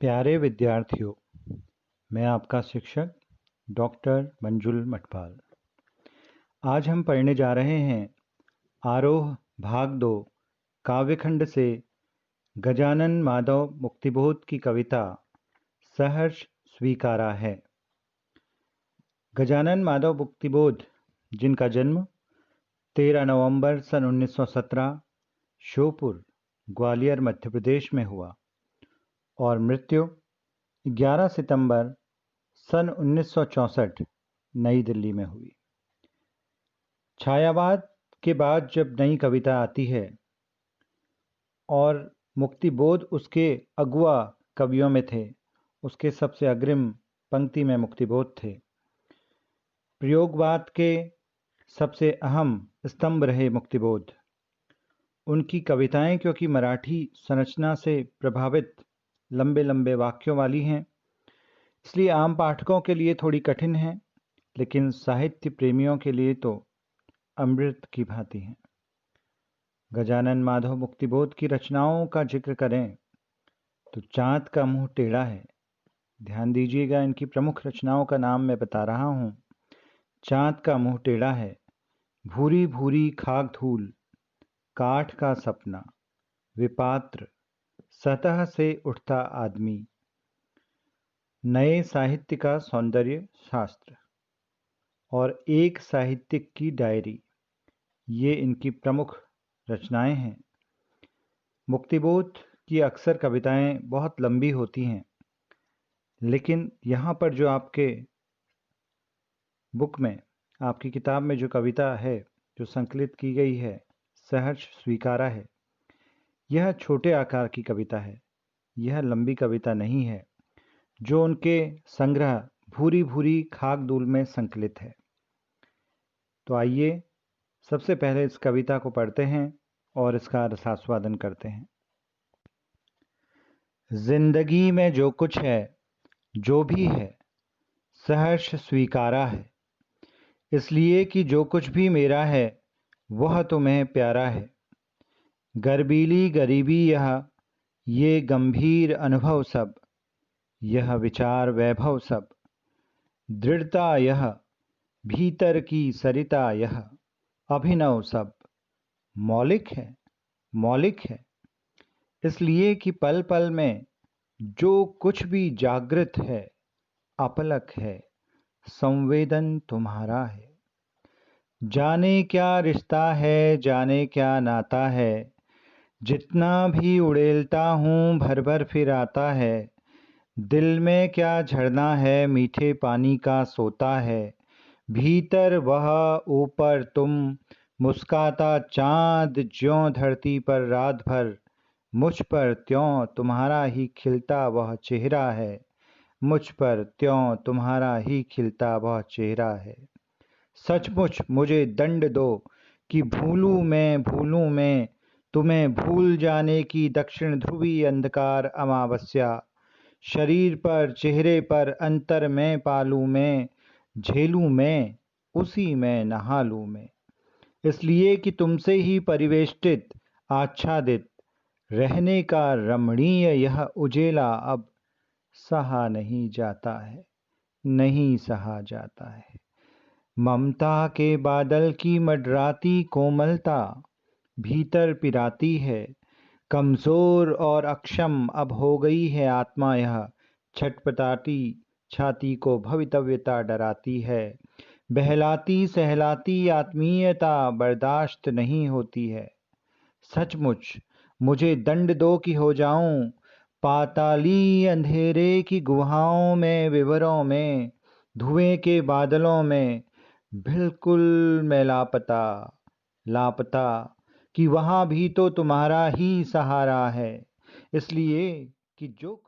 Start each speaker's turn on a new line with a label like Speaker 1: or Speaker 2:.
Speaker 1: प्यारे विद्यार्थियों, मैं आपका शिक्षक डॉक्टर मंजुल मटपाल। आज हम पढ़ने जा रहे हैं आरोह भाग 2 काव्यखंड से गजानन माधव मुक्तिबोध की कविता सहर्ष स्वीकारा है। गजानन माधव मुक्तिबोध, जिनका जन्म 13 नवंबर सन 1917 श्योपुर, ग्वालियर, मध्य प्रदेश में हुआ और मृत्यु 11 सितंबर सन 1964 नई दिल्ली में हुई। छायावाद के बाद जब नई कविता आती है और मुक्तिबोध उसके अगुआ कवियों में थे, उसके सबसे अग्रिम पंक्ति में मुक्तिबोध थे। प्रयोगवाद के सबसे अहम स्तंभ रहे मुक्तिबोध। उनकी कविताएं क्योंकि मराठी संरचना से प्रभावित लंबे लंबे वाक्यों वाली हैं, इसलिए आम पाठकों के लिए थोड़ी कठिन है, लेकिन साहित्य प्रेमियों के लिए तो अमृत की भांति हैं। गजानन माधव मुक्तिबोध की रचनाओं का जिक्र करें तो चाँद का मुंह टेढ़ा है। ध्यान दीजिएगा, इनकी प्रमुख रचनाओं का नाम मैं बता रहा हूँ। चाँद का मुंह टेढ़ा है, भूरी भूरी खाक धूल, काठ का सपना, विपात्र, सतह से उठता आदमी, नए साहित्य का सौंदर्य शास्त्र और एक साहित्यिक की डायरी, ये इनकी प्रमुख रचनाएं हैं। मुक्तिबोध की अक्सर कविताएं बहुत लंबी होती हैं, लेकिन यहाँ पर जो आपके बुक में, आपकी किताब में जो कविता है जो संकलित की गई है, सहर्ष स्वीकारा है, यह छोटे आकार की कविता है। यह लंबी कविता नहीं है जो उनके संग्रह भूरी भूरी खाक धूल में संकलित है। तो आइए सबसे पहले इस कविता को पढ़ते हैं और इसका रसास्वादन करते हैं। जिंदगी में जो कुछ है, जो भी है, सहर्ष स्वीकारा है, इसलिए कि जो कुछ भी मेरा है वह तुम्हें प्यारा है। गर्बीली गरीबी यह, ये गंभीर अनुभव सब, यह विचार वैभव सब, दृढ़ता यह, भीतर की सरिता यह, अभिनव सब, मौलिक है, मौलिक है। इसलिए कि पल पल में जो कुछ भी जागृत है, अपलक है, संवेदन तुम्हारा है। जाने क्या रिश्ता है, जाने क्या नाता है, जितना भी उड़ेलता हूँ भर भर फिर आता है। दिल में क्या झरना है, मीठे पानी का सोता है, भीतर वह ऊपर तुम, मुस्काता चाँद ज्यों धरती पर रात भर, मुझ पर त्यों तुम्हारा ही खिलता वह चेहरा है, मुझ पर त्यों तुम्हारा ही खिलता वह चेहरा है। सचमुच मुझे दंड दो कि भूलूं मैं तुम्हें भूल जाने की दक्षिण ध्रुवी अंधकार अमावस्या, शरीर पर चेहरे पर अंतर में पालूं मैं, झेलूं मैं, उसी में नहा लूं मैं। इसलिए कि तुमसे ही परिवेष्टित आच्छादित रहने का रमणीय यह उजेला अब सहा नहीं जाता है, नहीं सहा जाता है। ममता के बादल की मडराती कोमलता भीतर पिराती है, कमजोर और अक्षम अब हो गई है आत्मा यह, छटपटाती छाती को भवितव्यता डराती है, बहलाती सहलाती आत्मीयता बर्दाश्त नहीं होती है। सचमुच मुझे दंड दो कि हो जाऊं पाताली अंधेरे की गुहाओं में, विवरों में, धुएं के बादलों में, बिल्कुल मैं लापता, लापता, कि वहाँ भी तो तुम्हारा ही सहारा है। इसलिए कि जो कुछ